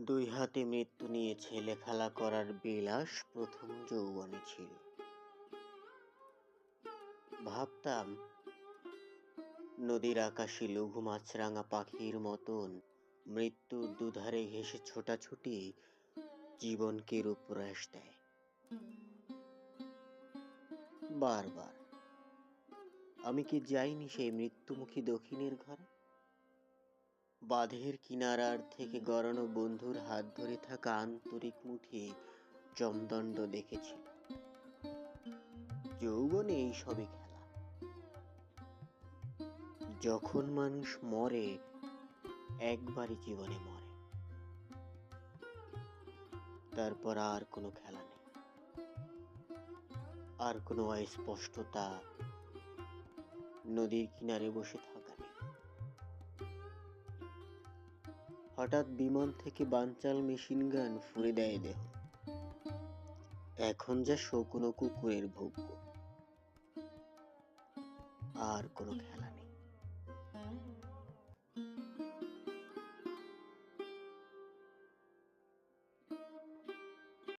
দুই হাতে মৃত্যু নিয়ে ছেলেখেলা করার বিলাস প্রথম যৌবনে ছিল। ভাবতাম নদীর আকাশে লঘু মাছরাঙা পাখির মতন মৃত্যুর দুধারে ঘেঁষে ছোটাছুটি জীবনকে রূপরাশ দেয়। বারবার আমি কি যাইনি সেই মৃত্যুমুখী দক্ষিণের ঘরে? বাঁধের কিনারার থেকে গড়ানো বন্ধুর হাত ধরে থাকা আন্তরিক মুঠে জমদণ্ড দেখেছি। যৌবনে এই সবই খেলা। যখন মানুষ মরে একবারই জীবনে মরে, তারপর আর কোনো খেলা নেই, আর কোনো অস্পষ্টতা, নদীর কিনারে বসে থাকা নেই। হঠাৎ বিমান থেকে বানচাল মেশিন গান ফুঁড়ে দেয় দেহ। এখন যা শকুনো কুকুরের ভোগ্য, আর কোনো খেলা নেই।